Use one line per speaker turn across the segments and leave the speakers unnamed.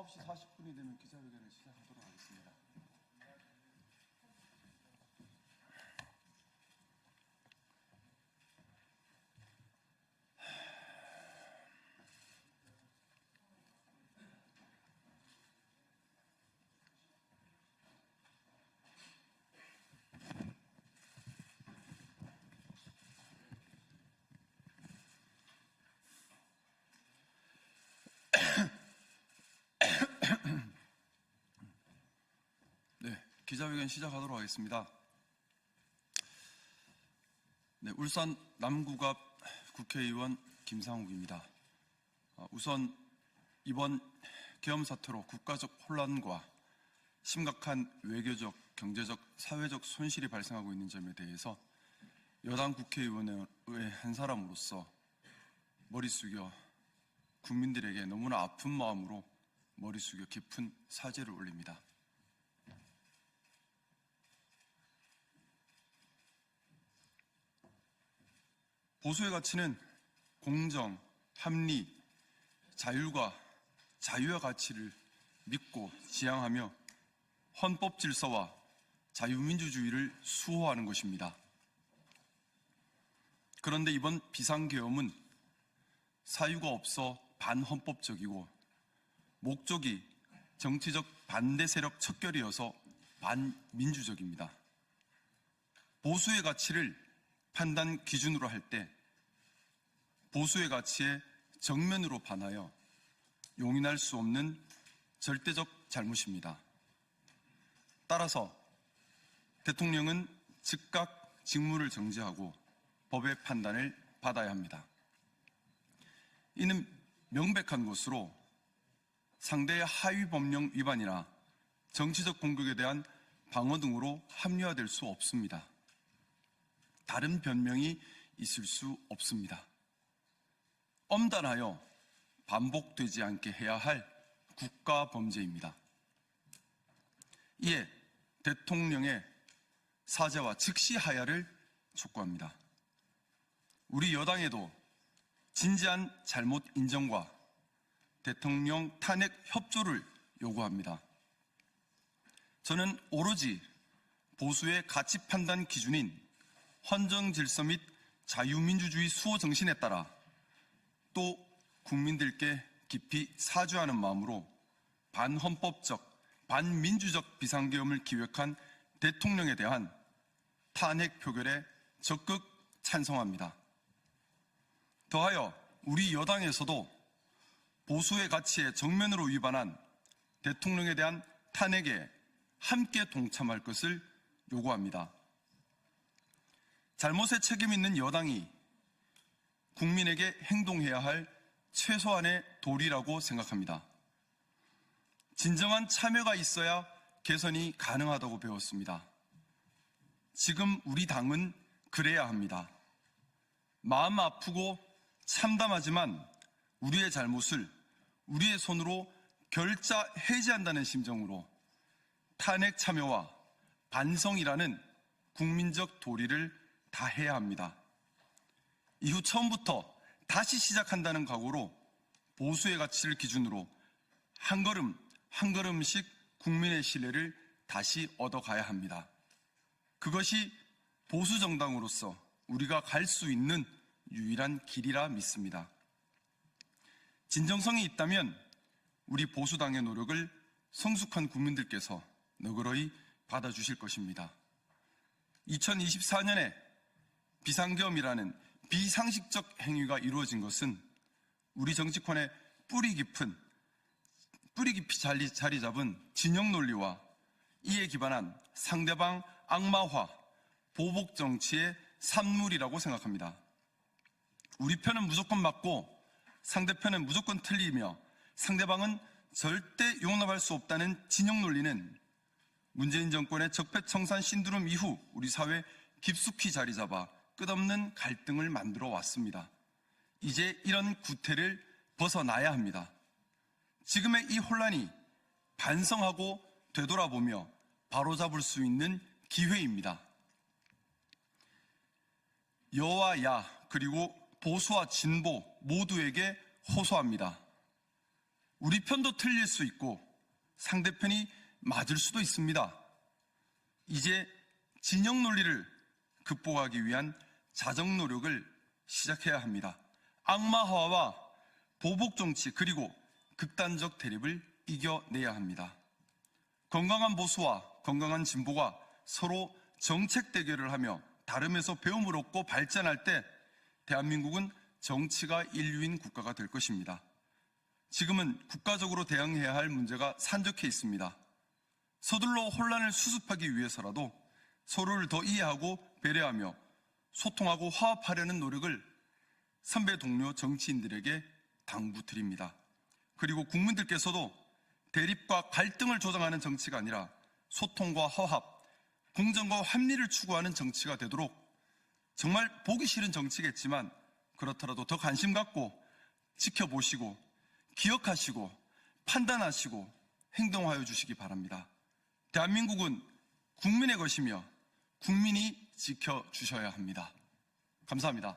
9시 40분이 되면 기자회견을 시작하도록 하겠습니다. 기자회견 시작하도록 하겠습니다. 울산 남구갑 국회의원 김상욱입니다. 우선 이번 계엄 사태로 국가적 혼란과 심각한 외교적, 경제적, 사회적 손실이 발생하고 있는 점에 대해서 여당 국회의원의 한 사람으로서 머리 숙여 국민들에게 너무나 아픈 마음으로 머리 숙여 깊은 사죄를 올립니다. 보수의 가치는 공정, 합리, 자율과 자유의 가치를 믿고 지향하며 헌법 질서와 자유민주주의를 수호하는 것입니다. 그런데 이번 비상계엄은 사유가 없어 반헌법적이고 목적이 정치적 반대 세력 척결이어서 반민주적입니다. 보수의 가치를 판단 기준으로 할 때 보수의 가치에 정면으로 반하여 용인할 수 없는 절대적 잘못입니다. 따라서 대통령은 즉각 직무를 정지하고 법의 판단을 받아야 합니다. 이는 명백한 것으로 상대의 하위 법령 위반이나 정치적 공격에 대한 방어 등으로 합리화될 수 없습니다. 다른 변명이 있을 수 없습니다. 엄단하여 반복되지 않게 해야 할 국가 범죄입니다. 이에 대통령의 사죄와 즉시 하야를 촉구합니다. 우리 여당에도 진지한 잘못 인정과 대통령 탄핵 협조를 요구합니다. 저는 오로지 보수의 가치 판단 기준인 헌정 질서 및 자유민주주의 수호 정신에 따라 또 국민들께 깊이 사죄하는 마음으로 반헌법적, 반민주적 비상계엄을 기획한 대통령에 대한 탄핵 표결에 적극 찬성합니다. 더하여 우리 여당에서도 보수의 가치에 정면으로 위반한 대통령에 대한 탄핵에 함께 동참할 것을 요구합니다. 잘못에 책임 있는 여당이 국민에게 행동해야 할 최소한의 도리라고 생각합니다. 진정한 참여가 있어야 개선이 가능하다고 배웠습니다. 지금 우리 당은 그래야 합니다. 마음 아프고 참담하지만 우리의 잘못을 우리의 손으로 결자 해지한다는 심정으로 탄핵 참여와 반성이라는 국민적 도리를 다해야 합니다. 이후 처음부터 다시 시작한다는 각오로 보수의 가치를 기준으로 한 걸음 한 걸음씩 국민의 신뢰를 다시 얻어가야 합니다. 그것이 보수 정당으로서 우리가 갈 수 있는 유일한 길이라 믿습니다. 진정성이 있다면 우리 보수당의 노력을 성숙한 국민들께서 너그러이 받아주실 것입니다. 2024년에 비상계엄이라는 비상식적 행위가 이루어진 것은 우리 정치권의 뿌리 깊이 자리 잡은 진영 논리와 이에 기반한 상대방 악마화, 보복 정치의 산물이라고 생각합니다. 우리 편은 무조건 맞고 상대편은 무조건 틀리며 상대방은 절대 용납할 수 없다는 진영 논리는 문재인 정권의 적폐청산 신두름 이후 우리 사회에 깊숙이 자리 잡아 끝없는 갈등을 만들어 왔습니다. 이제 이런 구태를 벗어나야 합니다. 지금의 이 혼란이 반성하고 되돌아보며 바로잡을 수 있는 기회입니다. 여와 야 그리고 보수와 진보 모두에게 호소합니다. 우리 편도 틀릴 수 있고 상대편이 맞을 수도 있습니다. 이제 진영 논리를 극복하기 위한 자정 노력을 시작해야 합니다. 악마화와 보복 정치 그리고 극단적 대립을 이겨내야 합니다. 건강한 보수와 건강한 진보가 서로 정책 대결을 하며 다름에서 배움을 얻고 발전할 때 대한민국은 정치가 인류인 국가가 될 것입니다. 지금은 국가적으로 대응해야 할 문제가 산적해 있습니다. 서둘러 혼란을 수습하기 위해서라도 서로를 더 이해하고 배려하며 소통하고 화합하려는 노력을 선배 동료 정치인들에게 당부드립니다. 그리고 국민들께서도 대립과 갈등을 조장하는 정치가 아니라 소통과 화합, 공정과 합리를 추구하는 정치가 되도록 정말 보기 싫은 정치겠지만 그렇더라도 더 관심 갖고 지켜보시고 기억하시고 판단하시고 행동하여 주시기 바랍니다. 대한민국은 국민의 것이며 국민이 지켜주셔야 합니다. 감사합니다.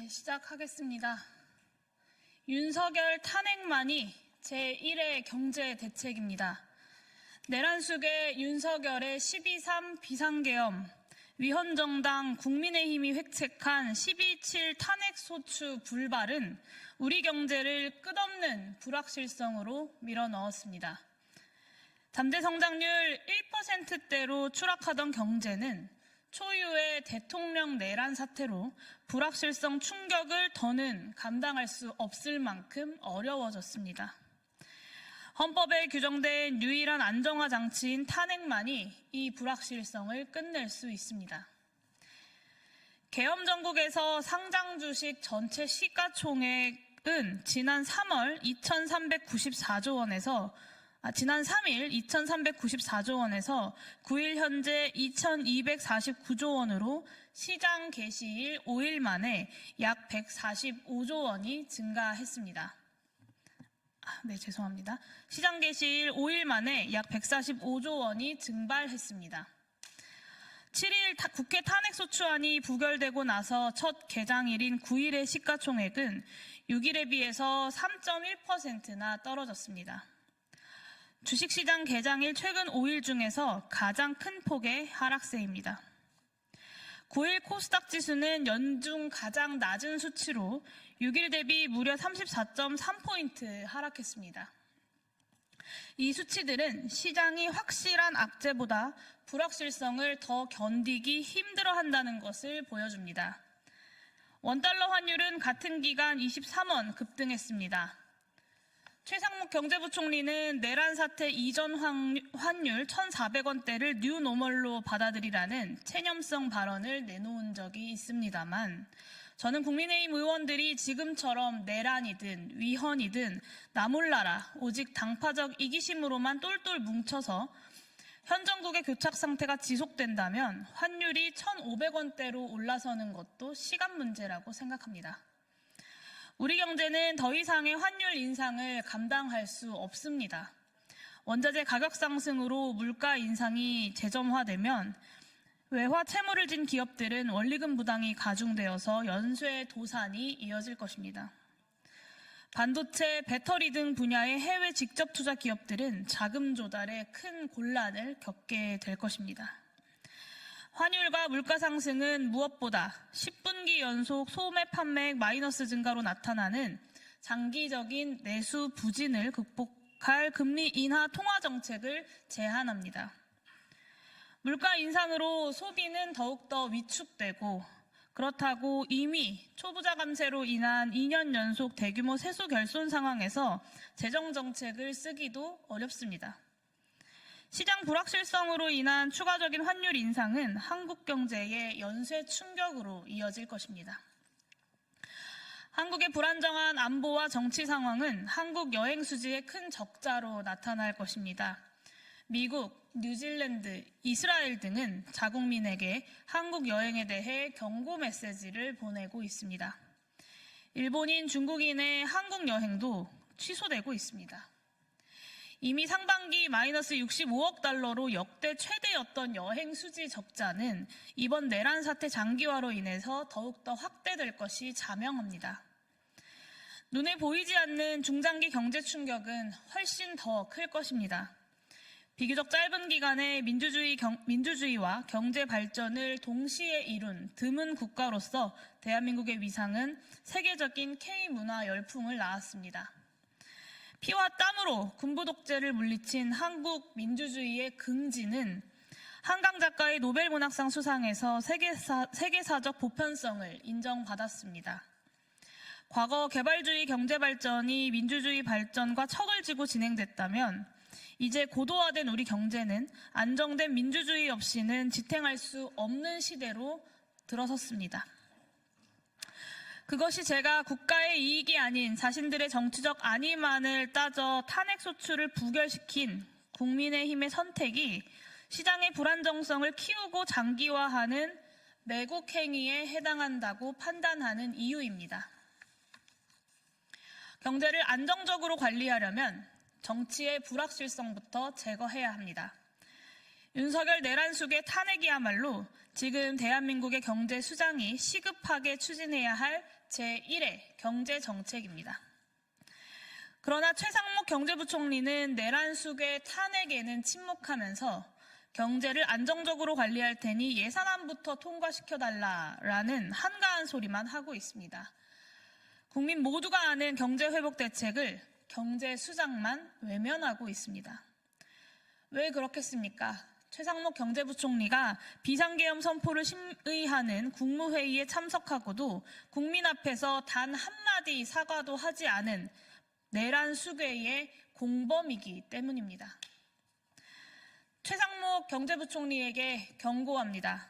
네, 시작하겠습니다. 윤석열 탄핵만이 제1의 경제 대책입니다. 내란숙의 윤석열의 12.3 비상계엄, 위헌정당 국민의힘이 획책한 12.7 탄핵소추 불발은 우리 경제를 끝없는 불확실성으로 밀어넣었습니다. 잠재 성장률 1%대로 추락하던 경제는 초유의 대통령 내란 사태로 불확실성 충격을 더는 감당할 수 없을 만큼 어려워졌습니다. 헌법에 규정된 유일한 안정화 장치인 탄핵만이 이 불확실성을 끝낼 수 있습니다. 계엄 전국에서 상장 주식 전체 시가총액은 지난 3월 2,394조 원에서 지난 3일 2,394조 원에서 9일 현재 2,249조 원으로 시장 개시일 5일 만에 약 145조 원이 증가했습니다. 네, 죄송합니다. 시장 개시일 5일 만에 약 145조 원이 증발했습니다. 7일 국회 탄핵소추안이 부결되고 나서 첫 개장일인 9일의 시가총액은 6일에 비해서 3.1%나 떨어졌습니다. 주식시장 개장일 최근 5일 중에서 가장 큰 폭의 하락세입니다. 9일 코스닥 지수는 연중 가장 낮은 수치로 6일 대비 무려 34.3포인트 하락했습니다. 이 수치들은 시장이 확실한 악재보다 불확실성을 더 견디기 힘들어한다는 것을 보여줍니다. 원달러 환율은 같은 기간 23원 급등했습니다. 최상목 경제부총리는 내란 사태 이전 환율 1,400원대를 뉴노멀로 받아들이라는 체념성 발언을 내놓은 적이 있습니다만 저는 국민의힘 의원들이 지금처럼 내란이든 위헌이든 나 몰라라 오직 당파적 이기심으로만 똘똘 뭉쳐서 현 정국의 교착 상태가 지속된다면 환율이 1,500원대로 올라서는 것도 시간 문제라고 생각합니다. 우리 경제는 더 이상의 환율 인상을 감당할 수 없습니다. 원자재 가격 상승으로 물가 인상이 재점화되면 외화 채무를 진 기업들은 원리금 부담이 가중되어서 연쇄 도산이 이어질 것입니다. 반도체, 배터리 등 분야의 해외 직접 투자 기업들은 자금 조달에 큰 곤란을 겪게 될 것입니다. 환율과 물가 상승은 무엇보다 10분기 연속 소매 판매액 마이너스 증가로 나타나는 장기적인 내수 부진을 극복할 금리 인하 통화 정책을 제한합니다. 물가 인상으로 소비는 더욱더 위축되고 그렇다고 이미 초부자 감세로 인한 2년 연속 대규모 세수 결손 상황에서 재정 정책을 쓰기도 어렵습니다. 시장 불확실성으로 인한 추가적인 환율 인상은 한국 경제의 연쇄 충격으로 이어질 것입니다. 한국의 불안정한 안보와 정치 상황은 한국 여행 수지의 큰 적자로 나타날 것입니다. 미국, 뉴질랜드, 이스라엘 등은 자국민에게 한국 여행에 대해 경고 메시지를 보내고 있습니다. 일본인, 중국인의 한국 여행도 취소되고 있습니다. 이미 상반기 마이너스 65억 달러로 역대 최대였던 여행 수지 적자는 이번 내란 사태 장기화로 인해서 더욱더 확대될 것이 자명합니다. 눈에 보이지 않는 중장기 경제 충격은 훨씬 더 클 것입니다. 비교적 짧은 기간에 민주주의와 경제 발전을 동시에 이룬 드문 국가로서 대한민국의 위상은 세계적인 K문화 열풍을 낳았습니다. 피와 땀으로 군부 독재를 물리친 한국 민주주의의 긍지는 한강 작가의 노벨문학상 수상에서 세계사적 보편성을 인정받았습니다. 과거 개발주의 경제 발전이 민주주의 발전과 척을 지고 진행됐다면 이제 고도화된 우리 경제는 안정된 민주주의 없이는 지탱할 수 없는 시대로 들어섰습니다. 그것이 제가 국가의 이익이 아닌 자신들의 정치적 안위만을 따져 탄핵 소추를 부결시킨 국민의힘의 선택이 시장의 불안정성을 키우고 장기화하는 매국 행위에 해당한다고 판단하는 이유입니다. 경제를 안정적으로 관리하려면 정치의 불확실성부터 제거해야 합니다. 윤석열 내란숙의 탄핵이야말로 지금 대한민국의 경제 수장이 시급하게 추진해야 할 제1의 경제정책입니다. 그러나 최상목 경제부총리는 내란숙의 탄핵에는 침묵하면서 경제를 안정적으로 관리할 테니 예산안부터 통과시켜달라라는 한가한 소리만 하고 있습니다. 국민 모두가 아는 경제회복 대책을 경제수장만 외면하고 있습니다. 왜 그렇겠습니까? 최상목 경제부총리가 비상계엄 선포를 심의하는 국무회의에 참석하고도 국민 앞에서 단 한마디 사과도 하지 않은 내란 수괴의 공범이기 때문입니다. 최상목 경제부총리에게 경고합니다.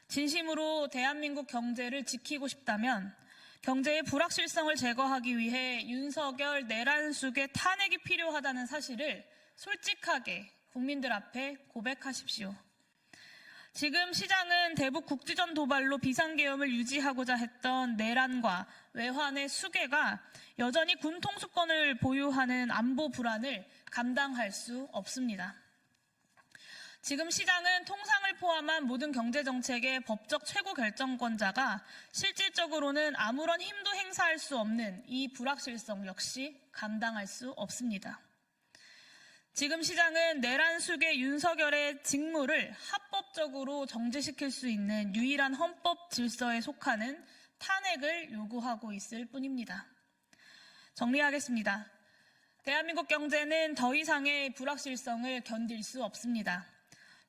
진심으로 대한민국 경제를 지키고 싶다면 경제의 불확실성을 제거하기 위해 윤석열 내란 수괴 탄핵이 필요하다는 사실을 솔직하게 국민들 앞에 고백하십시오. 지금 시장은 대북 국지전 도발로 비상계엄을 유지하고자 했던 내란과 외환의 수괴가 여전히 군 통수권을 보유하는 안보 불안을 감당할 수 없습니다. 지금 시장은 통상을 포함한 모든 경제정책의 법적 최고 결정권자가 실질적으로는 아무런 힘도 행사할 수 없는 이 불확실성 역시 감당할 수 없습니다. 지금 시장은 내란 수괴 윤석열의 직무를 합법적으로 정지시킬 수 있는 유일한 헌법 질서에 속하는 탄핵을 요구하고 있을 뿐입니다. 정리하겠습니다. 대한민국 경제는 더 이상의 불확실성을 견딜 수 없습니다.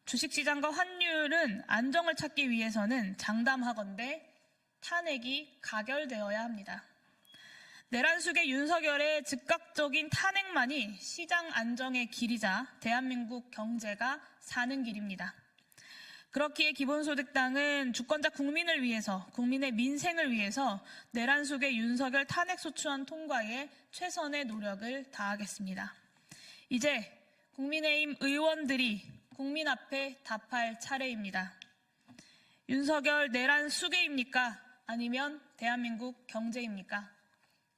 주식시장과 환율은 안정을 찾기 위해서는 장담하건대 탄핵이 가결되어야 합니다. 내란 수괴 윤석열의 즉각적인 탄핵만이 시장 안정의 길이자 대한민국 경제가 사는 길입니다. 그렇기에 기본소득당은 주권자 국민을 위해서, 국민의 민생을 위해서 내란 수괴 윤석열 탄핵 소추안 통과에 최선의 노력을 다하겠습니다. 이제 국민의힘 의원들이 국민 앞에 답할 차례입니다. 윤석열 내란 수괴입니까? 아니면 대한민국 경제입니까?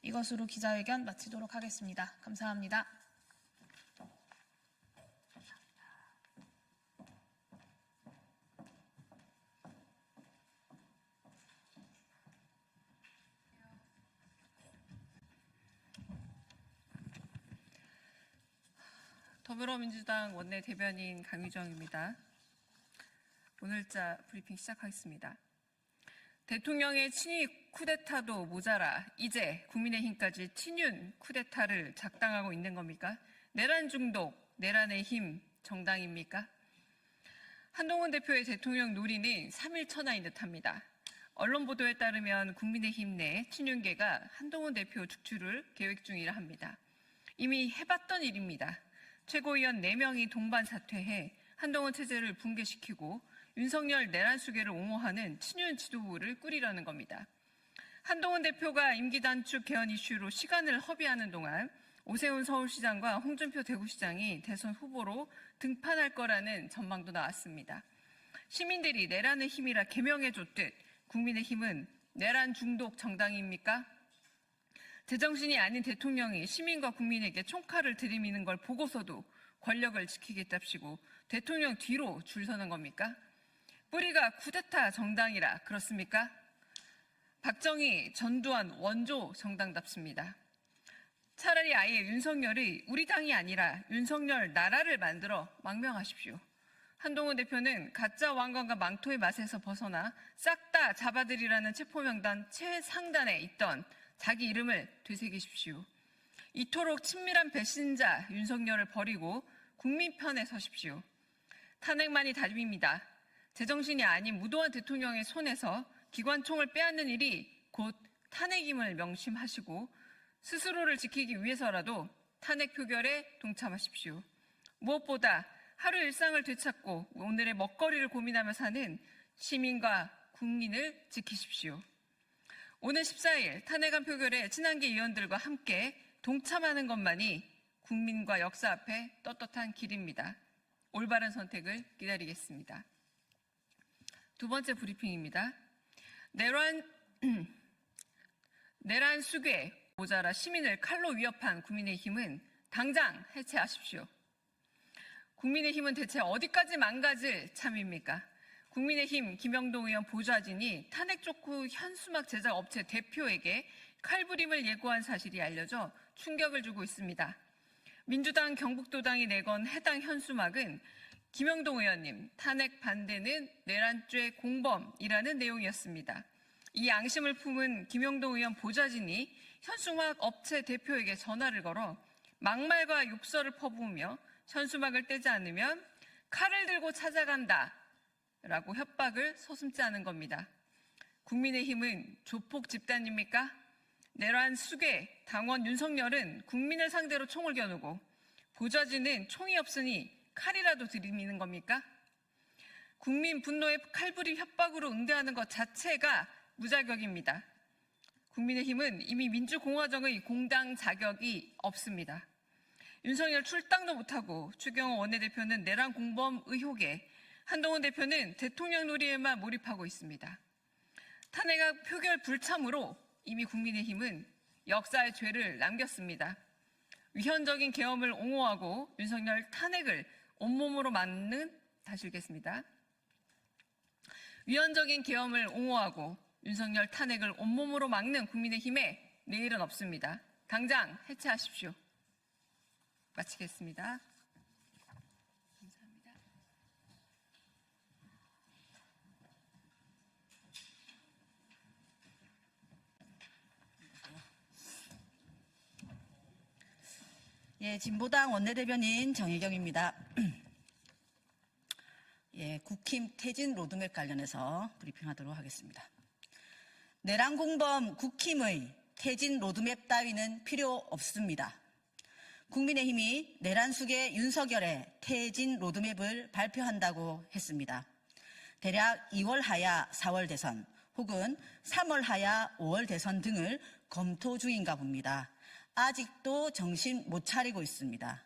이것으로 기자회견 마치도록 하겠습니다. 감사합니다.
더불어민주당 원내대변인 강유정입니다. 오늘자 브리핑 시작하겠습니다. 대통령의 친위 쿠데타도 모자라 이제 국민의힘까지 친윤 쿠데타를 작당하고 있는 겁니까? 내란 중독, 내란의 힘 정당입니까? 한동훈 대표의 대통령 놀이는 3일 천하인 듯합니다. 언론 보도에 따르면 국민의힘 내 친윤계가 한동훈 대표 축출을 계획 중이라 합니다. 이미 해봤던 일입니다. 최고위원 4명이 동반 사퇴해 한동훈 체제를 붕괴시키고 윤석열 내란 수괴를 옹호하는 친윤 지도부를 꾸리려는 겁니다. 한동훈 대표가 임기 단축 개헌 이슈로 시간을 허비하는 동안 오세훈 서울시장과 홍준표 대구시장이 대선 후보로 등판할 거라는 전망도 나왔습니다. 시민들이 내란의 힘이라 개명해줬듯 국민의힘은 내란 중독 정당입니까? 제정신이 아닌 대통령이 시민과 국민에게 총칼을 들이미는 걸 보고서도 권력을 지키겠답시고 대통령 뒤로 줄 서는 겁니까? 뿌리가 쿠데타 정당이라 그렇습니까? 박정희, 전두환 원조 정당답습니다. 차라리 아예 윤석열이 우리 당이 아니라 윤석열 나라를 만들어 망명하십시오. 한동훈 대표는 가짜 왕관과 망토의 맛에서 벗어나 싹 다 잡아들이라는 체포명단 최상단에 있던 자기 이름을 되새기십시오. 이토록 친밀한 배신자 윤석열을 버리고 국민 편에 서십시오. 탄핵만이 답입니다. 제정신이 아닌 무도한 대통령의 손에서 기관총을 빼앗는 일이 곧 탄핵임을 명심하시고 스스로를 지키기 위해서라도 탄핵 표결에 동참하십시오. 무엇보다 하루 일상을 되찾고 오늘의 먹거리를 고민하며 사는 시민과 국민을 지키십시오. 오는 14일 탄핵안 표결에 친한계 의원들과 함께 동참하는 것만이 국민과 역사 앞에 떳떳한 길입니다. 올바른 선택을 기다리겠습니다. 두 번째 브리핑입니다. 내란 수괴 모자라 시민을 칼로 위협한 국민의힘은 당장 해체하십시오. 국민의힘은 대체 어디까지 망가질 참입니까? 국민의힘 김영동 의원 보좌진이 탄핵 촉구 현수막 제작 업체 대표에게 칼부림을 예고한 사실이 알려져 충격을 주고 있습니다. 민주당 경북도당이 내건 해당 현수막은 김영동 의원님, 탄핵 반대는 내란죄 공범이라는 내용이었습니다. 이 양심을 품은 김영동 의원 보좌진이 현수막 업체 대표에게 전화를 걸어 막말과 욕설을 퍼부으며 현수막을 떼지 않으면 칼을 들고 찾아간다 라고 협박을 서슴지 않은 겁니다. 국민의힘은 조폭 집단입니까? 내란 수괴 당원 윤석열은 국민을 상대로 총을 겨누고 보좌진은 총이 없으니 칼이라도 들이미는 겁니까? 국민 분노에 칼부림 협박으로 응대하는 것 자체가 무자격입니다. 국민의힘은 이미 민주공화정의 공당 자격이 없습니다. 윤석열 출당도 못하고 추경호 원내대표는 내란 공범 의혹에 한동훈 대표는 대통령 놀이에만 몰입하고 있습니다. 탄핵안 표결 불참으로 이미 국민의힘은 역사의 죄를 남겼습니다. 위헌적인 계엄을 옹호하고 윤석열 탄핵을 온몸으로 막는, 다시 읽겠습니다. 위헌적인 계엄을 옹호하고 윤석열 탄핵을 온몸으로 막는 국민의힘에 내일은 없습니다. 당장 해체하십시오. 마치겠습니다. 감사합니다.
예, 진보당 원내대변인 정혜경입니다. 예, 국힘 퇴진 로드맵 관련해서 브리핑하도록 하겠습니다. 내란 공범 국힘의 퇴진 로드맵 따위는 필요 없습니다. 국민의힘이 내란 수괴 윤석열의 퇴진 로드맵을 발표한다고 했습니다. 대략 2월 하야 4월 대선 혹은 3월 하야 5월 대선 등을 검토 중인가 봅니다. 아직도 정신 못 차리고 있습니다.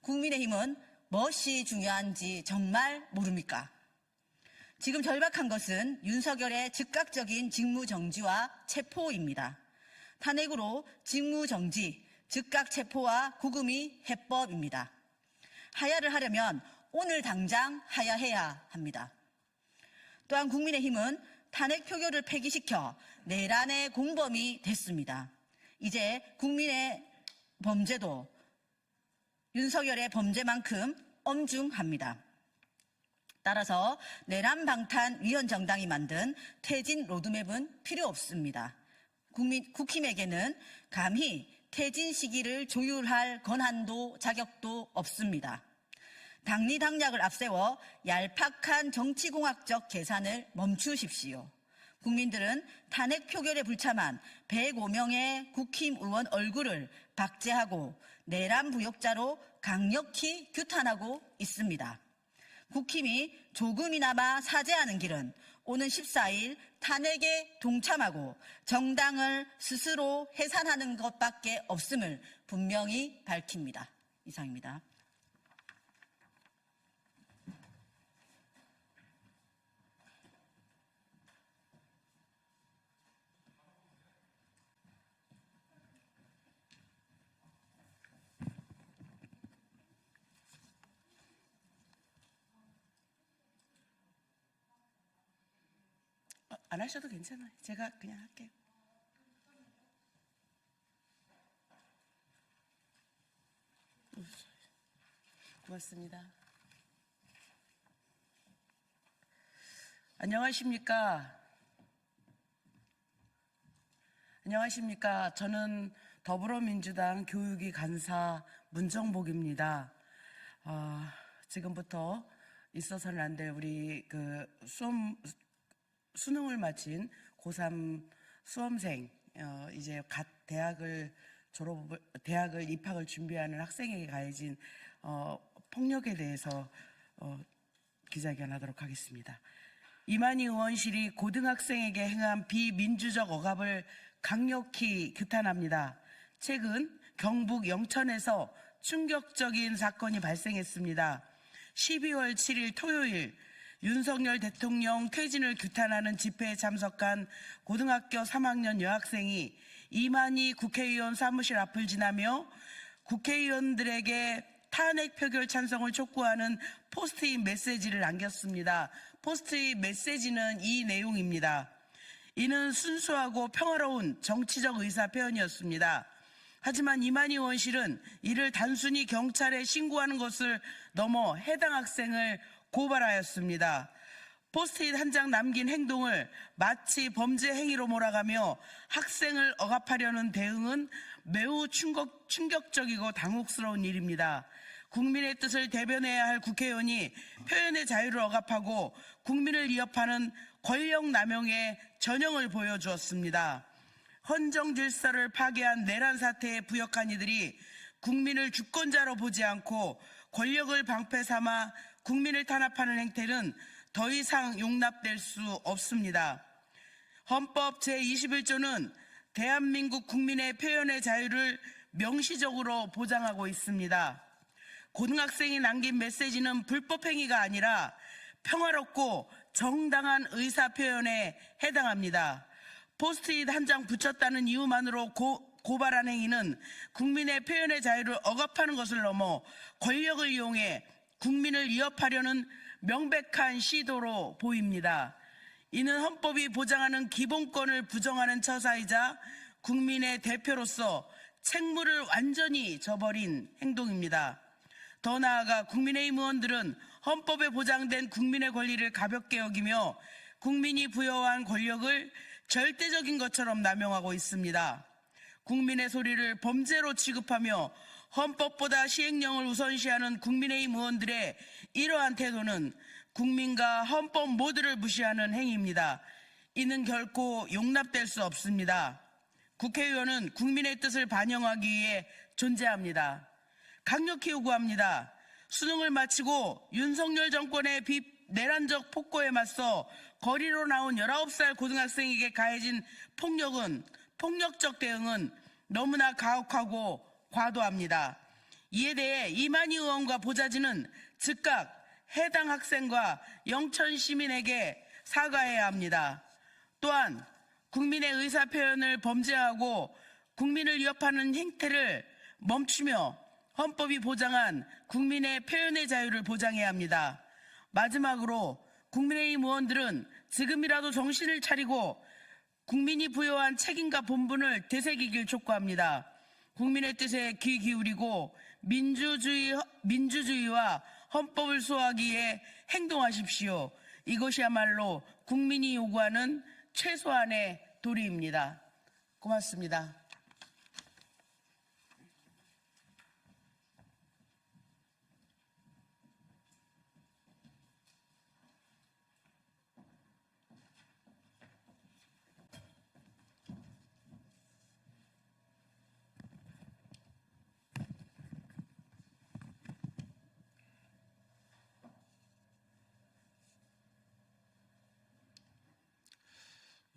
국민의힘은 무엇이 중요한지 정말 모릅니까? 지금 절박한 것은 윤석열의 즉각적인 직무정지와 체포입니다. 탄핵으로 직무정지, 즉각 체포와 구금이 해법입니다. 하야를 하려면 오늘 당장 하야해야 합니다. 또한 국민의힘은 탄핵 표결을 폐기시켜 내란의 공범이 됐습니다. 이제 국민의 범죄도 윤석열의 범죄만큼 엄중합니다. 따라서 내란 방탄 위헌정당이 만든 퇴진 로드맵은 필요 없습니다. 국힘에게는 감히 퇴진 시기를 조율할 권한도 자격도 없습니다. 당리당략을 앞세워 얄팍한 정치공학적 계산을 멈추십시오. 국민들은 탄핵 표결에 불참한 105명의 국힘 의원 얼굴을 박제하고 내란 부역자로 강력히 규탄하고 있습니다. 국힘이 조금이나마 사죄하는 길은 오는 14일 탄핵에 동참하고 정당을 스스로 해산하는 것밖에 없음을 분명히 밝힙니다. 이상입니다.
안 하셔도 괜찮아요. 제가 그냥 할게요. 고맙습니다. 안녕하십니까. 저는 더불어민주당 교육위 간사 문정복입니다. 지금부터 있어서는 안 될 우리 수능을 마친 고3 수험생, 이제 갓 대학을 입학을 준비하는 학생에게 가해진 폭력에 대해서 기자회견하도록 하겠습니다. 이만희 의원실이 고등학생에게 행한 비민주적 억압을 강력히 규탄합니다. 최근 경북 영천에서 충격적인 사건이 발생했습니다. 12월 7일 토요일 윤석열 대통령 퇴진을 규탄하는 집회에 참석한 고등학교 3학년 여학생이 이만희 국회의원 사무실 앞을 지나며 국회의원들에게 탄핵 표결 찬성을 촉구하는 포스트잇 메시지를 남겼습니다. 포스트잇 메시지는 이 내용입니다. 이는 순수하고 평화로운 정치적 의사 표현이었습니다. 하지만 이만희 의원실은 이를 단순히 경찰에 신고하는 것을 넘어 해당 학생을 고발하였습니다. 포스트잇 한 장 남긴 행동을 마치 범죄 행위로 몰아가며 학생을 억압하려는 대응은 매우 충격적이고 당혹스러운 일입니다. 국민의 뜻을 대변해야 할 국회의원이 표현의 자유를 억압하고 국민을 위협하는 권력 남용의 전형을 보여주었습니다. 헌정 질서를 파괴한 내란 사태에 부역한 이들이 국민을 주권자로 보지 않고 권력을 방패 삼아 국민을 탄압하는 행태는 더 이상 용납될 수 없습니다. 헌법 제21조는 대한민국 국민의 표현의 자유를 명시적으로 보장하고 있습니다. 고등학생이 남긴 메시지는 불법행위가 아니라 평화롭고 정당한 의사표현에 해당합니다. 포스트잇 한 장 붙였다는 이유만으로 고발한 행위는 국민의 표현의 자유를 억압하는 것을 넘어 권력을 이용해 국민을 위협하려는 명백한 시도로 보입니다. 이는 헌법이 보장하는 기본권을 부정하는 처사이자 국민의 대표로서 책무를 완전히 저버린 행동입니다. 더 나아가 국민의힘 의원들은 헌법에 보장된 국민의 권리를 가볍게 여기며 국민이 부여한 권력을 절대적인 것처럼 남용하고 있습니다. 국민의 소리를 범죄로 취급하며 헌법보다 시행령을 우선시하는 국민의힘 의원들의 이러한 태도는 국민과 헌법 모두를 무시하는 행위입니다. 이는 결코 용납될 수 없습니다. 국회의원은 국민의 뜻을 반영하기 위해 존재합니다. 강력히 요구합니다. 수능을 마치고 윤석열 정권의 내란적 폭거에 맞서 거리로 나온 19살 고등학생에게 가해진 폭력적 대응은 너무나 가혹하고 과도합니다. 이에 대해 이만희 의원과 보좌진은 즉각 해당 학생과 영천 시민에게 사과해야 합니다. 또한 국민의 의사표현을 범죄하고 국민을 위협하는 행태를 멈추며 헌법이 보장한 국민의 표현의 자유를 보장해야 합니다. 마지막으로 국민의힘 의원들은 지금이라도 정신을 차리고 국민이 부여한 책임과 본분을 되새기길 촉구합니다. 국민의 뜻에 귀 기울이고 민주주의와 헌법을 수호하기 위해 행동하십시오. 이것이야말로 국민이 요구하는 최소한의 도리입니다. 고맙습니다.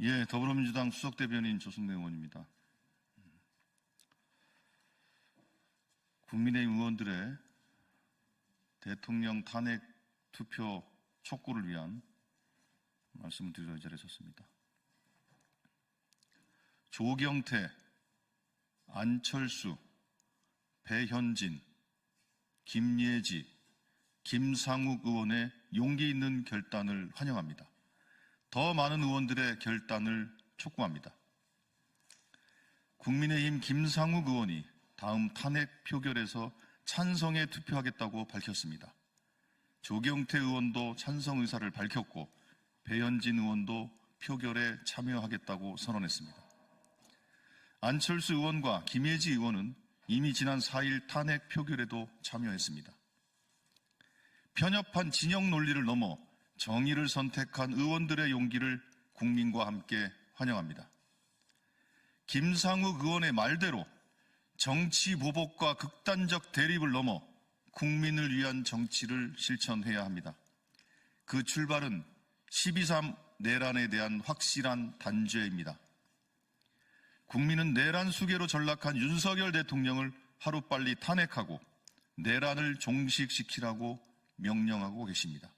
예, 더불어민주당 수석대변인 조승래 의원입니다. 국민의힘 의원들의 대통령 탄핵 투표 촉구를 위한 말씀을 드리러 이 자리에 섰습니다. 조경태, 안철수, 배현진, 김예지, 김상욱 의원의 용기 있는 결단을 환영합니다. 더 많은 의원들의 결단을 촉구합니다. 국민의힘 김상욱 의원이 다음 탄핵 표결에서 찬성에 투표하겠다고 밝혔습니다. 조경태 의원도 찬성 의사를 밝혔고 배현진 의원도 표결에 참여하겠다고 선언했습니다. 안철수 의원과 김예지 의원은 이미 지난 4일 탄핵 표결에도 참여했습니다. 편협한 진영 논리를 넘어 정의를 선택한 의원들의 용기를 국민과 함께 환영합니다. 김상욱 의원의 말대로 정치 보복과 극단적 대립을 넘어 국민을 위한 정치를 실천해야 합니다. 그 출발은 12.3 내란에 대한 확실한 단죄입니다. 국민은 내란 수괴로 전락한 윤석열 대통령을 하루빨리 탄핵하고 내란을 종식시키라고 명령하고 계십니다.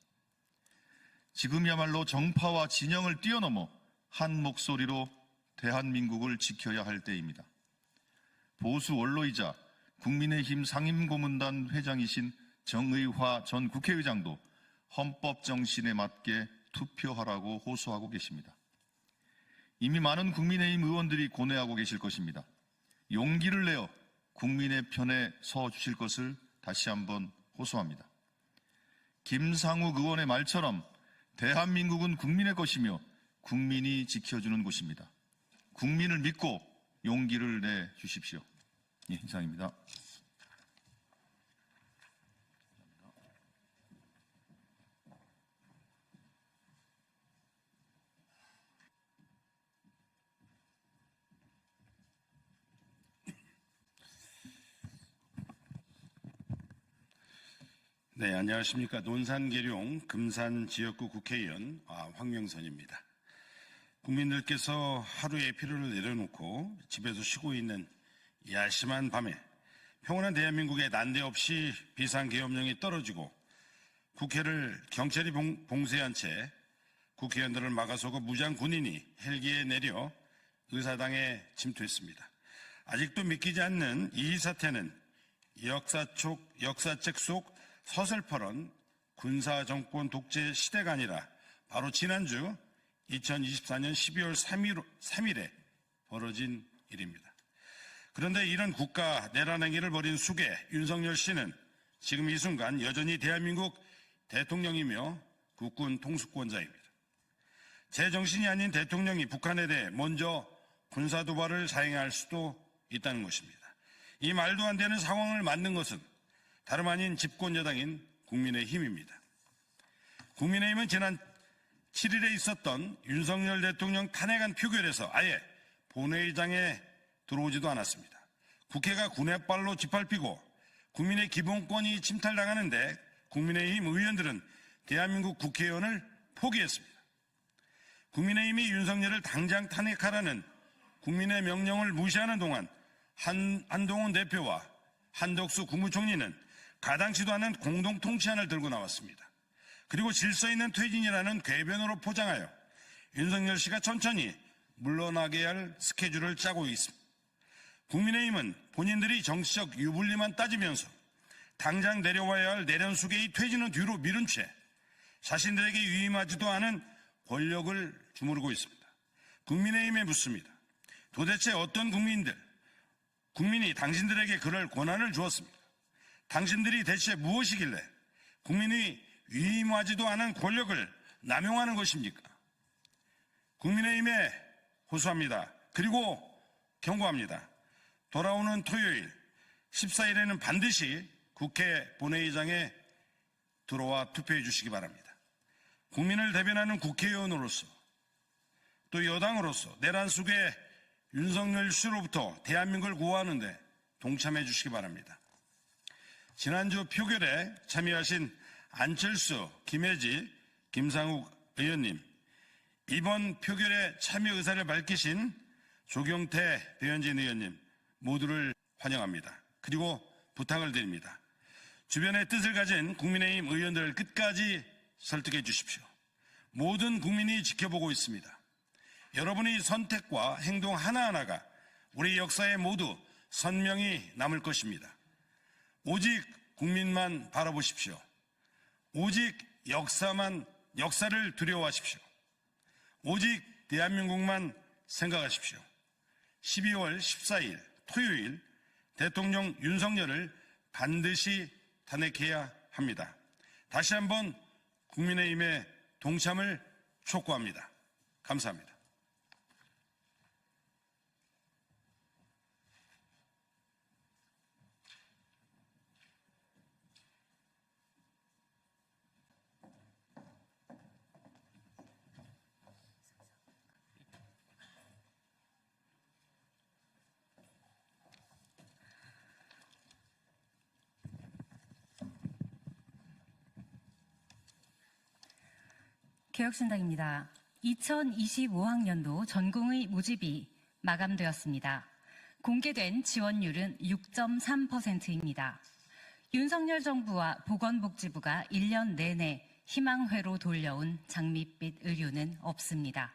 지금이야말로 정파와 진영을 뛰어넘어 한 목소리로 대한민국을 지켜야 할 때입니다. 보수 원로이자 국민의힘 상임고문단 회장이신 정의화 전 국회의장도 헌법 정신에 맞게 투표하라고 호소하고 계십니다. 이미 많은 국민의힘 의원들이 고뇌하고 계실 것입니다. 용기를 내어 국민의 편에 서 주실 것을 다시 한번 호소합니다. 김상욱 의원의 말처럼 대한민국은 국민의 것이며 국민이 지켜주는 곳입니다. 국민을 믿고 용기를 내 주십시오. 예, 이상입니다.
네, 안녕하십니까. 논산계룡 금산지역구 국회의원 황명선입니다. 국민들께서 하루의 피로를 내려놓고 집에서 쉬고 있는 야심한 밤에 평온한 대한민국에 난데없이 비상계엄령이 떨어지고 국회를 경찰이 봉쇄한 채 국회의원들을 막아서고 무장 군인이 헬기에 내려 의사당에 침투했습니다. 아직도 믿기지 않는 이 사태는 역사책 속 서슬퍼런 군사정권 독재 시대가 아니라 바로 지난주 2024년 12월 3일에 벌어진 일입니다. 그런데 이런 국가 내란 행위를 벌인 숙의 윤석열 씨는 지금 이 순간 여전히 대한민국 대통령이며 국군 통수권자입니다. 제정신이 아닌 대통령이 북한에 대해 먼저 군사도발을 자행할 수도 있다는 것입니다. 이 말도 안 되는 상황을 만든 것은 다름 아닌 집권여당인 국민의힘입니다. 국민의힘은 지난 7일에 있었던 윤석열 대통령 탄핵안 표결에서 아예 본회의장에 들어오지도 않았습니다. 국회가 군의 발로 짓밟히고 국민의 기본권이 침탈당하는데 국민의힘 의원들은 대한민국 국회의원을 포기했습니다. 국민의힘이 윤석열을 당장 탄핵하라는 국민의 명령을 무시하는 동안 한동훈 대표와 한덕수 국무총리는 가당치도 않은 공동통치안을 들고 나왔습니다. 그리고 질서 있는 퇴진이라는 궤변으로 포장하여 윤석열 씨가 천천히 물러나게 할 스케줄을 짜고 있습니다. 국민의힘은 본인들이 정치적 유불리만 따지면서 당장 내려와야 할 내란숙의 이 퇴진은 뒤로 미룬 채 자신들에게 유임하지도 않은 권력을 주무르고 있습니다. 국민의힘에 묻습니다. 도대체 어떤 국민이 당신들에게 그럴 권한을 주었습니까? 당신들이 대체 무엇이길래 국민이 위임하지도 않은 권력을 남용하는 것입니까? 국민의힘에 호소합니다. 그리고 경고합니다. 돌아오는 토요일 14일에는 반드시 국회 본회의장에 들어와 투표해 주시기 바랍니다. 국민을 대변하는 국회의원으로서 또 여당으로서 내란 속에 윤석열 씨로부터 대한민국을 구호하는데 동참해 주시기 바랍니다. 지난주 표결에 참여하신 안철수, 김혜지, 김상욱 의원님, 이번 표결에 참여 의사를 밝히신 조경태, 배현진 의원님 모두를 환영합니다. 그리고 부탁을 드립니다. 주변의 뜻을 가진 국민의힘 의원들을 끝까지 설득해 주십시오. 모든 국민이 지켜보고 있습니다. 여러분의 선택과 행동 하나하나가 우리 역사에 모두 선명히 남을 것입니다. 오직 국민만 바라보십시오. 오직 역사를 두려워하십시오. 오직 대한민국만 생각하십시오. 12월 14일 토요일 대통령 윤석열을 반드시 탄핵해야 합니다. 다시 한번 국민의힘의 동참을 촉구합니다. 감사합니다.
개혁신당입니다. 2025학년도 전공의 모집이 마감되었습니다. 공개된 지원율은 6.3%입니다. 윤석열 정부와 보건복지부가 1년 내내 희망회로 돌려온 장밋빛 의료는 없습니다.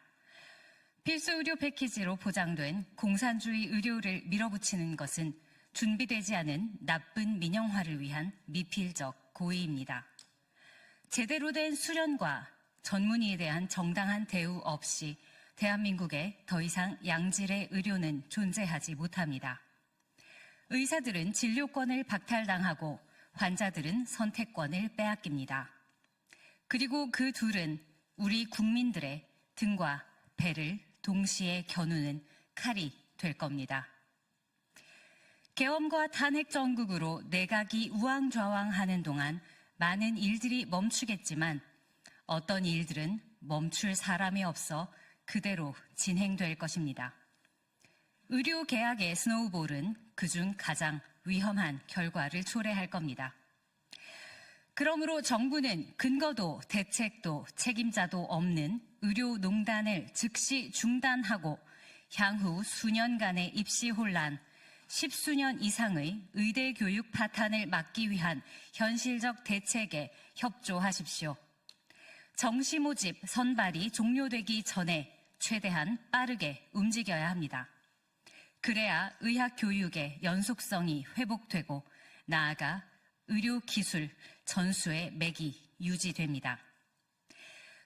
필수 의료 패키지로 보장된 공산주의 의료를 밀어붙이는 것은 준비되지 않은 나쁜 민영화를 위한 미필적 고의입니다. 제대로 된 수련과 전문의에 대한 정당한 대우 없이 대한민국에 더 이상 양질의 의료는 존재하지 못합니다. 의사들은 진료권을 박탈당하고 환자들은 선택권을 빼앗깁니다. 그리고 그 둘은 우리 국민들의 등과 배를 동시에 겨누는 칼이 될 겁니다. 계엄과 탄핵 정국으로 내각이 우왕좌왕하는 동안 많은 일들이 멈추겠지만 어떤 일들은 멈출 사람이 없어 그대로 진행될 것입니다. 의료 계약의 스노우볼은 그중 가장 위험한 결과를 초래할 겁니다. 그러므로 정부는 근거도 대책도 책임자도 없는 의료농단을 즉시 중단하고 향후 수년간의 입시 혼란, 10수년 이상의 의대 교육 파탄을 막기 위한 현실적 대책에 협조하십시오. 정시 모집 선발이 종료되기 전에 최대한 빠르게 움직여야 합니다. 그래야 의학 교육의 연속성이 회복되고 나아가 의료 기술 전수의 맥이 유지됩니다.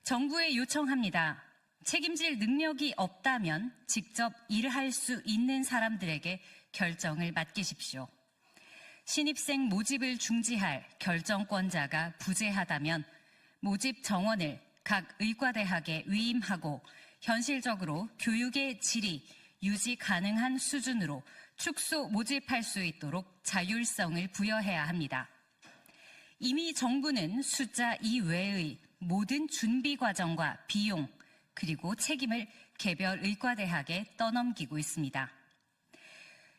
정부에 요청합니다. 책임질 능력이 없다면 직접 일할 수 있는 사람들에게 결정을 맡기십시오. 신입생 모집을 중지할 결정권자가 부재하다면 모집 정원을 각 의과대학에 위임하고 현실적으로 교육의 질이 유지 가능한 수준으로 축소 모집할 수 있도록 자율성을 부여해야 합니다. 이미 정부는 숫자 이외의 모든 준비 과정과 비용 그리고 책임을 개별 의과대학에 떠넘기고 있습니다.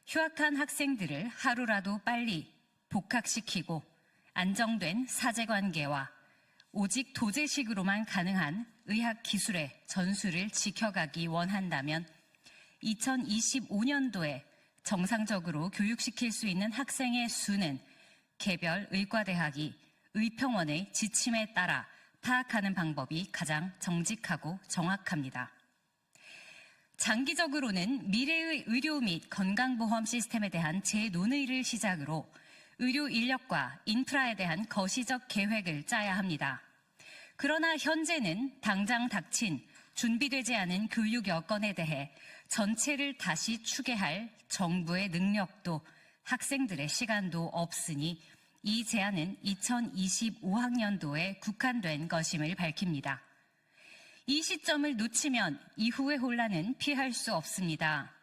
휴학한 학생들을 하루라도 빨리 복학시키고 안정된 사제관계와 오직 도제식으로만 가능한 의학 기술의 전수를 지켜가기 원한다면 2025년도에 정상적으로 교육시킬 수 있는 학생의 수는 개별 의과대학이 의평원의 지침에 따라 파악하는 방법이 가장 정직하고 정확합니다. 장기적으로는 미래의 의료 및 건강보험 시스템에 대한 재논의를 시작으로 의료 인력과 인프라에 대한 거시적 계획을 짜야 합니다. 그러나 현재는 당장 닥친 준비되지 않은 교육 여건에 대해 전체를 다시 추계할 정부의 능력도 학생들의 시간도 없으니 이 제안은 2025학년도에 국한된 것임을 밝힙니다. 이 시점을 놓치면 이후의 혼란은 피할 수 없습니다.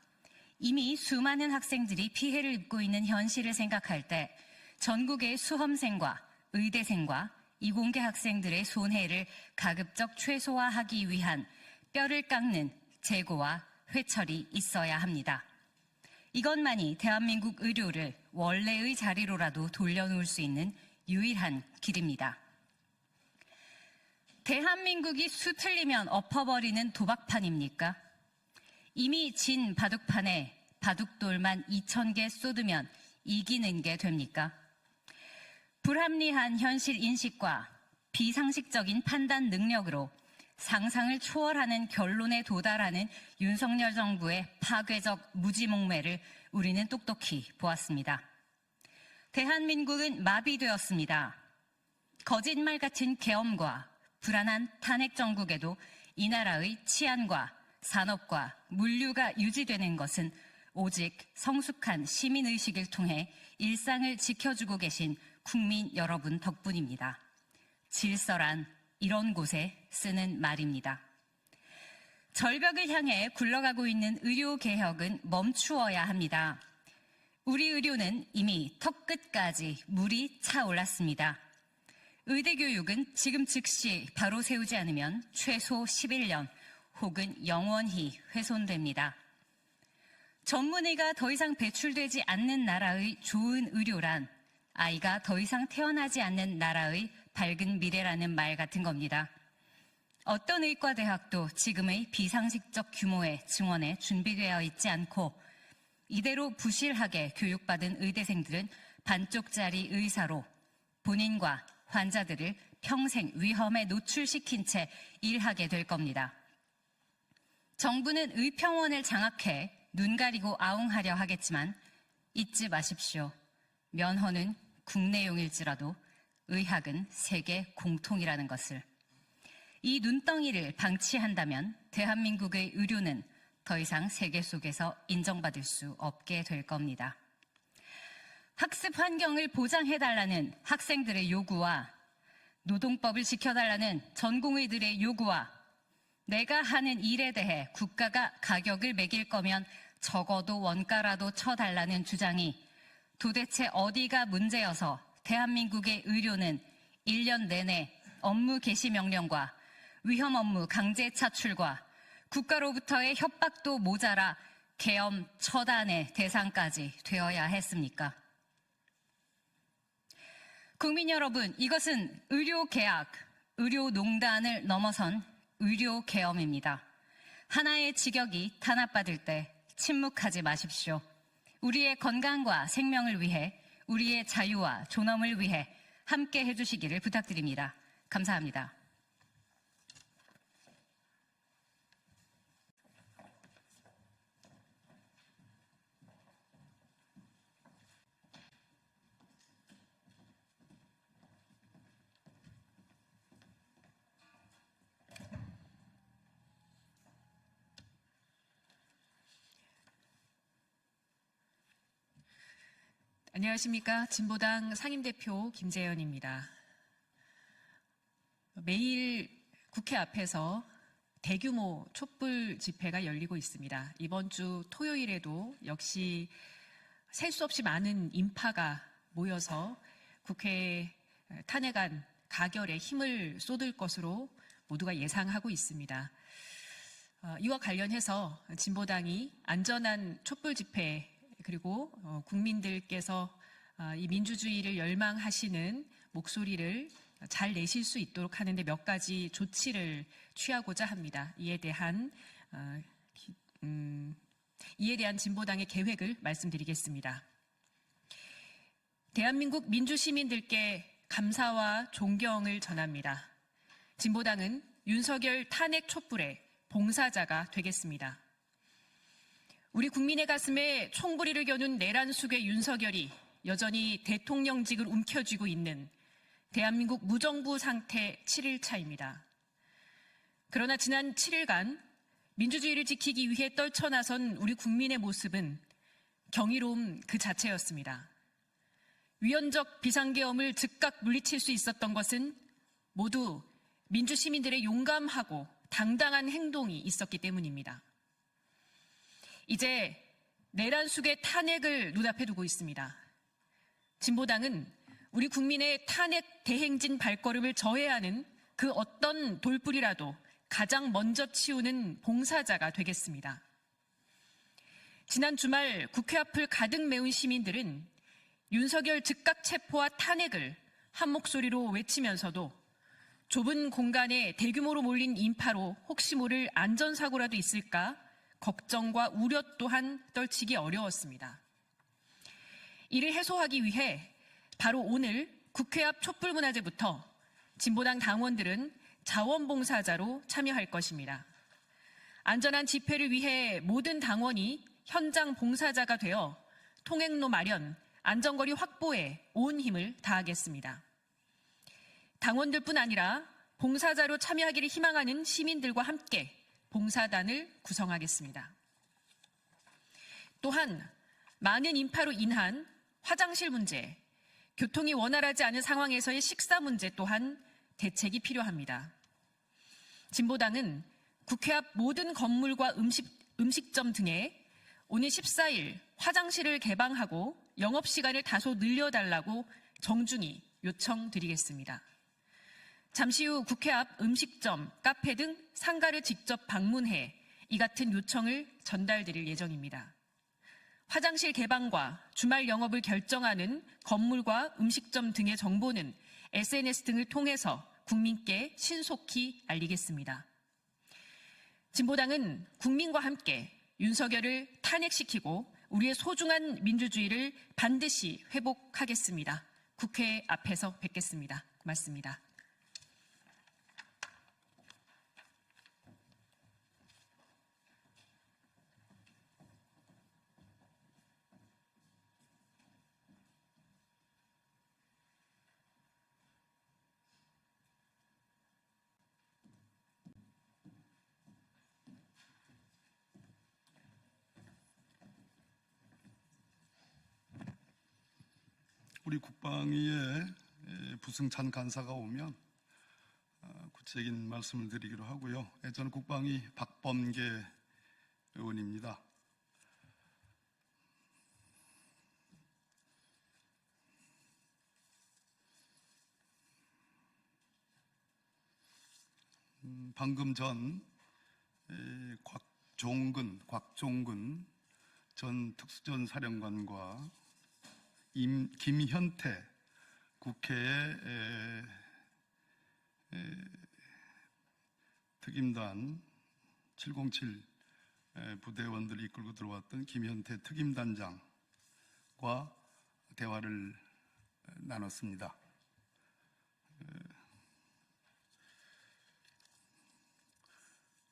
이미 수많은 학생들이 피해를 입고 있는 현실을 생각할 때 전국의 수험생과 의대생과 이공계 학생들의 손해를 가급적 최소화하기 위한 뼈를 깎는 재고와 회철이 있어야 합니다. 이것만이 대한민국 의료를 원래의 자리로라도 돌려놓을 수 있는 유일한 길입니다. 대한민국이 수틀리면 엎어버리는 도박판입니까? 이미 진 바둑판에 바둑돌만 2,000개 쏟으면 이기는 게 됩니까? 불합리한 현실 인식과 비상식적인 판단 능력으로 상상을 초월하는 결론에 도달하는 윤석열 정부의 파괴적 무지몽매를 우리는 똑똑히 보았습니다. 대한민국은 마비되었습니다. 거짓말 같은 계엄과 불안한 탄핵 정국에도 이 나라의 치안과 산업과 물류가 유지되는 것은 오직 성숙한 시민의식을 통해 일상을 지켜주고 계신 국민 여러분 덕분입니다. 질서란 이런 곳에 쓰는 말입니다. 절벽을 향해 굴러가고 있는 의료개혁은 멈추어야 합니다. 우리 의료는 이미 턱끝까지 물이 차올랐습니다. 의대교육은 지금 즉시 바로 세우지 않으면 최소 11년 혹은 영원히 훼손됩니다. 전문의가 더 이상 배출되지 않는 나라의 좋은 의료란 아이가 더 이상 태어나지 않는 나라의 밝은 미래라는 말 같은 겁니다. 어떤 의과대학도 지금의 비상식적 규모의 증원에 준비되어 있지 않고 이대로 부실하게 교육받은 의대생들은 반쪽짜리 의사로 본인과 환자들을 평생 위험에 노출시킨 채 일하게 될 겁니다. 정부는 의평원을 장악해 눈 가리고 아웅하려 하겠지만 잊지 마십시오. 면허는 국내용일지라도 의학은 세계 공통이라는 것을. 이 눈덩이를 방치한다면 대한민국의 의료는 더 이상 세계 속에서 인정받을 수 없게 될 겁니다. 학습 환경을 보장해달라는 학생들의 요구와 노동법을 지켜달라는 전공의들의 요구와 내가 하는 일에 대해 국가가 가격을 매길 거면 적어도 원가라도 쳐달라는 주장이 도대체 어디가 문제여서 대한민국의 의료는 1년 내내 업무 개시 명령과 위험 업무 강제 차출과 국가로부터의 협박도 모자라 계엄 처단의 대상까지 되어야 했습니까? 국민 여러분, 이것은 의료계약, 의료농단을 넘어선 의료계엄입니다. 하나의 직역이 탄압받을 때 침묵하지 마십시오. 우리의 건강과 생명을 위해, 우리의 자유와 존엄을 위해 함께 해주시기를 부탁드립니다. 감사합니다.
안녕하십니까. 진보당 상임대표 김재현입니다. 매일 국회 앞에서 대규모 촛불 집회가 열리고 있습니다. 이번 주 토요일에도 역시 셀 수 없이 많은 인파가 모여서 국회 탄핵안 가결에 힘을 쏟을 것으로 모두가 예상하고 있습니다. 이와 관련해서 진보당이 안전한 촛불 집회 그리고 국민들께서 이 민주주의를 열망하시는 목소리를 잘 내실 수 있도록 하는데 몇 가지 조치를 취하고자 합니다. 이에 대한 진보당의 계획을 말씀드리겠습니다. 대한민국 민주시민들께 감사와 존경을 전합니다. 진보당은 윤석열 탄핵 촛불의 봉사자가 되겠습니다. 우리 국민의 가슴에 총부리를 겨눈 내란숙의 윤석열이 여전히 대통령직을 움켜쥐고 있는 대한민국 무정부 상태 7일차입니다. 그러나 지난 7일간 민주주의를 지키기 위해 떨쳐나선 우리 국민의 모습은 경이로움 그 자체였습니다. 위헌적 비상계엄을 즉각 물리칠 수 있었던 것은 모두 민주시민들의 용감하고 당당한 행동이 있었기 때문입니다. 이제 내란숙의 탄핵을 눈앞에 두고 있습니다. 진보당은 우리 국민의 탄핵 대행진 발걸음을 저해하는 그 어떤 돌불이라도 가장 먼저 치우는 봉사자가 되겠습니다. 지난 주말 국회 앞을 가득 메운 시민들은 윤석열 즉각 체포와 탄핵을 한 목소리로 외치면서도 좁은 공간에 대규모로 몰린 인파로 혹시 모를 안전사고라도 있을까 걱정과 우려 또한 떨치기 어려웠습니다. 이를 해소하기 위해 바로 오늘 국회 앞 촛불문화제부터 진보당 당원들은 자원봉사자로 참여할 것입니다. 안전한 집회를 위해 모든 당원이 현장 봉사자가 되어 통행로 마련, 안전거리 확보에 온 힘을 다하겠습니다. 당원들뿐 아니라 봉사자로 참여하기를 희망하는 시민들과 함께 봉사단을 구성하겠습니다. 또한 많은 인파로 인한 화장실 문제, 교통이 원활하지 않은 상황에서의 식사 문제 또한 대책이 필요합니다. 진보당은 국회 앞 모든 건물과 음식점 등에 오는 14일 화장실을 개방하고 영업시간을 다소 늘려달라고 정중히 요청드리겠습니다. 잠시 후 국회 앞 음식점, 카페 등 상가를 직접 방문해 이 같은 요청을 전달드릴 예정입니다. 화장실 개방과 주말 영업을 결정하는 건물과 음식점 등의 정보는 SNS 등을 통해서 국민께 신속히 알리겠습니다. 진보당은 국민과 함께 윤석열을 탄핵시키고 우리의 소중한 민주주의를 반드시 회복하겠습니다. 국회 앞에서 뵙겠습니다. 고맙습니다.
우리 국방위에 부승찬 간사가 오면 구체적인 말씀을 드리기로 하고요. 저는 국방위 박범계 의원입니다. 방금 전 곽종근 전 특수전 사령관과 김현태 국회의 특임단 707 부대원들이 이끌고 들어왔던 김현태 특임단장과 대화를 나눴습니다.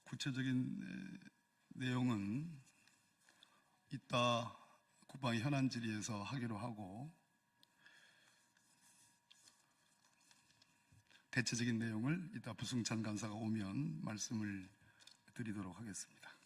구체적인 내용은 이따 국방위 현안 질의에서 하기로 하고 대체적인 내용을 이따 부승찬 간사가 오면 말씀을 드리도록 하겠습니다.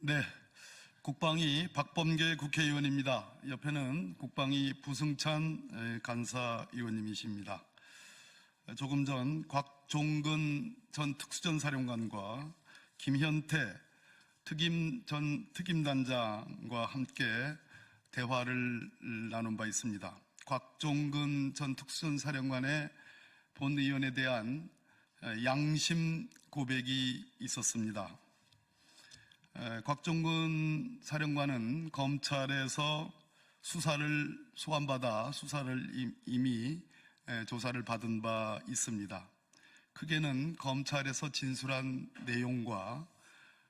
네, 국방위 박범계 국회의원입니다. 옆에는 국방위 부승찬 간사위원님이십니다. 조금 전 곽종근 전 특수전사령관과 김현태 전 특임단장과 함께 대화를 나눈 바 있습니다. 곽종근 전 특수전사령관의 본 의원에 대한 양심 고백이 있었습니다. 곽종근 사령관은 검찰에서 수사를 소환받아 수사를 이미 조사를 받은 바 있습니다. 크게는 검찰에서 진술한 내용과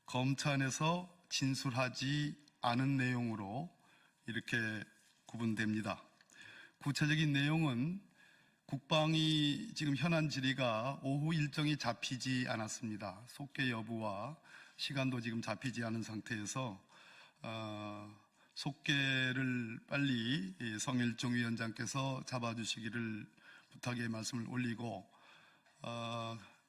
검찰에서 진술하지 않은 내용으로 이렇게 구분됩니다. 구체적인 내용은 국방위 지금 현안 질의가 오후 일정이 잡히지 않았습니다. 속개 여부와 시간도 지금 잡히지 않은 상태에서 속개를 빨리 성일종 위원장께서 잡아주시기를 부탁의 말씀을 올리고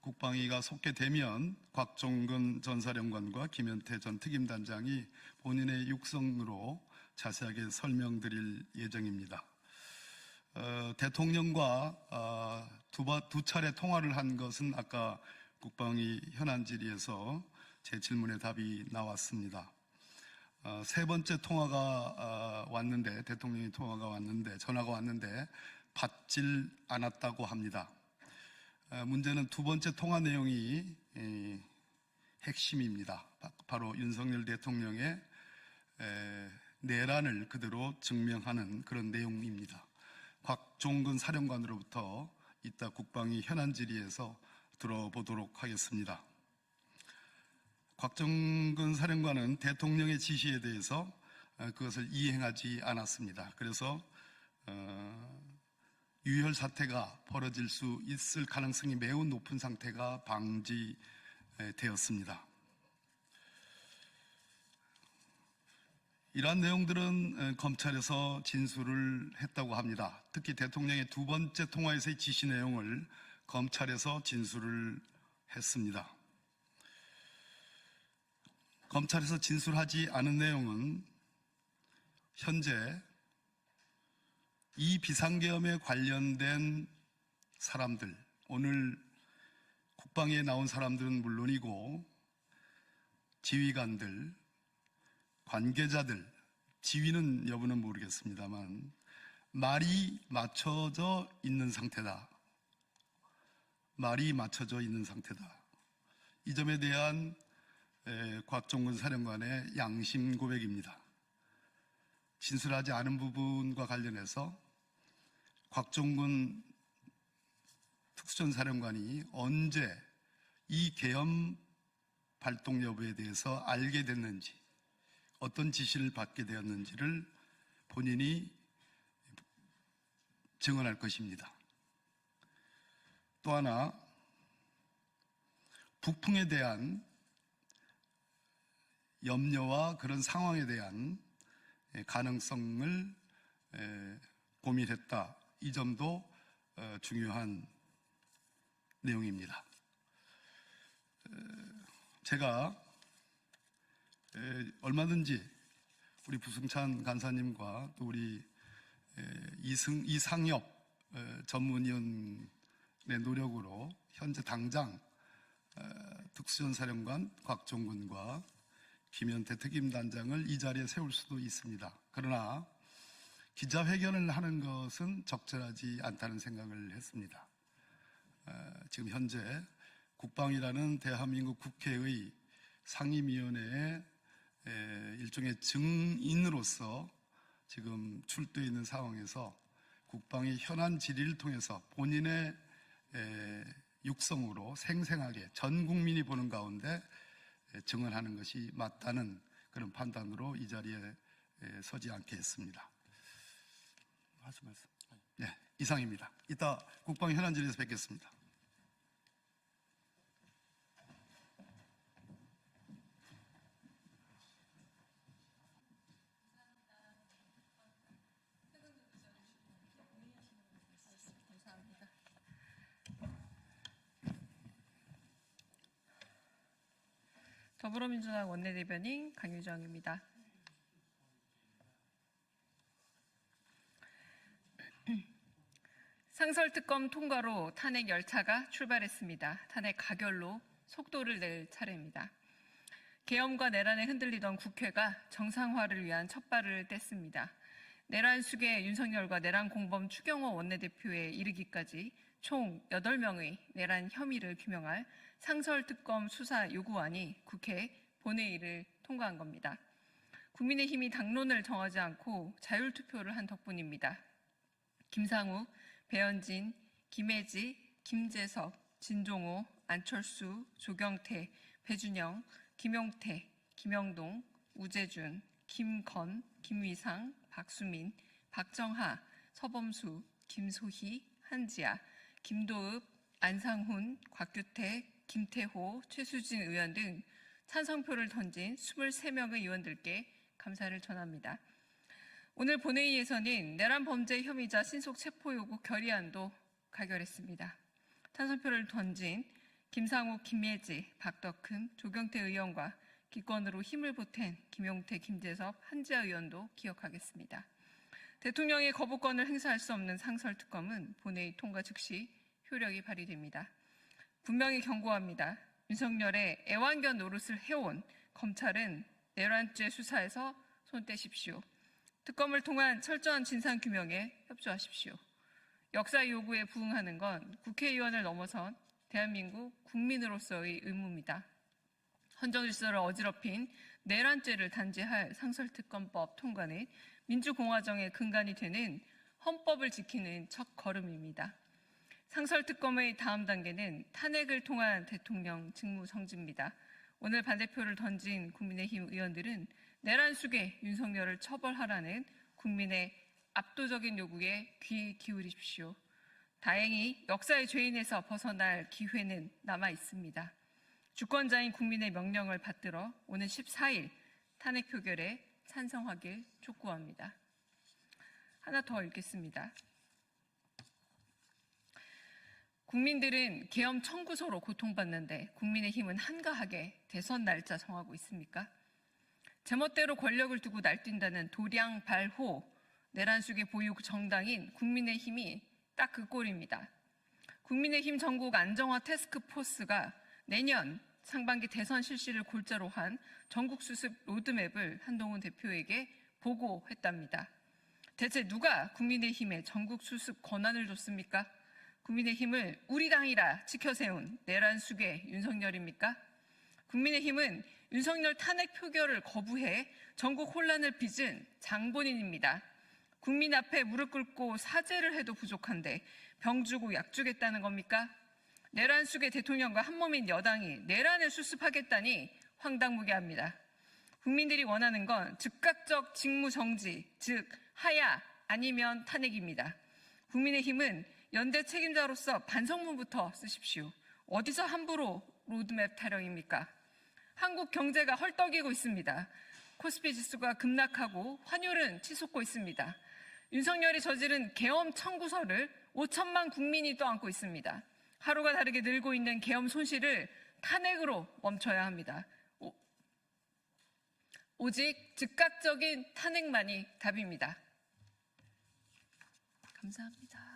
국방위가 속개되면 곽종근 전 사령관과 김현태 전 특임단장이 본인의 육성으로 자세하게 설명드릴 예정입니다. 대통령과 두 차례 통화를 한 것은 아까 국방위 현안 질의에서 제 질문에 답이 나왔습니다. 세 번째 통화가 왔는데, 대통령의 전화가 왔는데 받질 않았다고 합니다. 문제는 두 번째 통화 내용이 핵심입니다. 바로 윤석열 대통령의 내란을 그대로 증명하는 그런 내용입니다. 곽종근 사령관으로부터 이따 국방위 현안 질의에서 들어보도록 하겠습니다. 곽종근 사령관은 대통령의 지시에 대해서 그것을 이행하지 않았습니다. 그래서 유혈 사태가 벌어질 수 있을 가능성이 매우 높은 상태가 방지되었습니다. 이러한 내용들은 검찰에서 진술을 했다고 합니다. 특히 대통령의 두 번째 통화에서의 지시 내용을 검찰에서 진술을 했습니다. 검찰에서 진술하지 않은 내용은 현재 이 비상계엄에 관련된 사람들, 오늘 국방위에 나온 사람들은 물론이고 지휘관들, 관계자들, 지위는 여부는 모르겠습니다만 말이 맞춰져 있는 상태다. 말이 맞춰져 있는 상태다. 이 점에 대한 곽종근 사령관의 양심 고백입니다. 진술하지 않은 부분과 관련해서 곽종근 특수전사령관이 언제 이 계엄 발동 여부에 대해서 알게 됐는지, 어떤 지시를 받게 되었는지를 본인이 증언할 것입니다. 또 하나, 북풍에 대한 염려와 그런 상황에 대한 가능성을 고민했다. 이 점도 중요한 내용입니다. 제가 얼마든지 우리 부승찬 간사님과 또 우리 이상엽 전문위원의 노력으로 현재 당장 특수전사령관 곽종근과 김현태 특임단장을 이 자리에 세울 수도 있습니다. 그러나 기자회견을 하는 것은 적절하지 않다는 생각을 했습니다. 지금 현재 국방이라는 대한민국 국회의 상임위원회의 일종의 증인으로서 지금 출두해 있는 상황에서 국방의 현안 질의를 통해서 본인의 육성으로 생생하게 전 국민이 보는 가운데 증언하는 것이 맞다는 그런 판단으로 이 자리에 서지 않게 했습니다.
말씀.
네. 이상입니다. 이따 국방 현안질에서 뵙겠습니다.
더불어민주당 원내대변인 강유정입니다. 상설특검 통과로 탄핵 열차가 출발했습니다. 탄핵 가결로 속도를 낼 차례입니다. 계엄과 내란에 흔들리던 국회가 정상화를 위한 첫발을 뗐습니다. 내란 수계 윤석열과 내란 공범 추경호 원내대표에 이르기까지 총 8명의 내란 혐의를 규명할 상설특검 수사 요구안이 국회 본회의를 통과한 겁니다. 국민의힘이 당론을 정하지 않고 자율투표를 한 덕분입니다. 김상우, 배현진, 김혜지, 김재석, 진종호, 안철수, 조경태, 배준영, 김용태, 김영동, 우재준, 김건, 김위상, 박수민, 박정하, 서범수, 김소희, 한지아, 김도읍, 안상훈, 곽규태, 김태호, 최수진 의원 등 찬성표를 던진 23명의 의원들께 감사를 전합니다. 오늘 본회의에서는 내란 범죄 혐의자 신속 체포 요구 결의안도 가결했습니다. 찬성표를 던진 김상우, 김예지, 박덕흠, 조경태 의원과 기권으로 힘을 보탠 김용태, 김재섭, 한지아 의원도 기억하겠습니다. 대통령의 거부권을 행사할 수 없는 상설특검은 본회의 통과 즉시 효력이 발휘됩니다. 분명히 경고합니다. 윤석열의 애완견 노릇을 해온 검찰은 내란죄 수사에서 손 떼십시오. 특검을 통한 철저한 진상규명에 협조하십시오. 역사 요구에 부응하는 건 국회의원을 넘어선 대한민국 국민으로서의 의무입니다. 헌정질서를 어지럽힌 내란죄를 단죄할 상설특검법 통과는 민주공화정의 근간이 되는 헌법을 지키는 첫 걸음입니다. 상설특검의 다음 단계는 탄핵을 통한 대통령 직무정지입니다. 오늘 반대표를 던진 국민의힘 의원들은 내란 수괴 윤석열을 처벌하라는 국민의 압도적인 요구에 귀 기울이십시오. 다행히 역사의 죄인에서 벗어날 기회는 남아 있습니다. 주권자인 국민의 명령을 받들어 오는 14일 탄핵 표결에 찬성하길 촉구합니다. 하나 더 읽겠습니다. 국민들은 계엄 청구서로 고통받는데 국민의힘은 한가하게 대선 날짜 정하고 있습니까? 제멋대로 권력을 두고 날뛴다는 도량발호 내란 수계 보유 정당인 국민의힘이 딱 그 꼴입니다. 국민의힘 전국 안정화 태스크포스가 내년 상반기 대선 실시를 골자로 한 전국 수습 로드맵을 한동훈 대표에게 보고했답니다. 대체 누가 국민의힘에 전국 수습 권한을 줬습니까? 국민의힘을 우리 당이라 지켜세운 내란 수괴 윤석열입니까? 국민의힘은 윤석열 탄핵 표결을 거부해 전국 혼란을 빚은 장본인입니다. 국민 앞에 무릎 꿇고 사죄를 해도 부족한데 병 주고 약 주겠다는 겁니까? 내란 수괴 대통령과 한몸인 여당이 내란을 수습하겠다니 황당무계합니다. 국민들이 원하는 건 즉각적 직무정지, 즉 하야 아니면 탄핵입니다. 국민의힘은 연대 책임자로서 반성문부터 쓰십시오. 어디서 함부로 로드맵 타령입니까? 한국 경제가 헐떡이고 있습니다. 코스피 지수가 급락하고 환율은 치솟고 있습니다. 윤석열이 저지른 계엄 청구서를 5천만 국민이 떠안고 있습니다. 하루가 다르게 늘고 있는 계엄 손실을 탄핵으로 멈춰야 합니다. 오직 즉각적인 탄핵만이 답입니다. 감사합니다.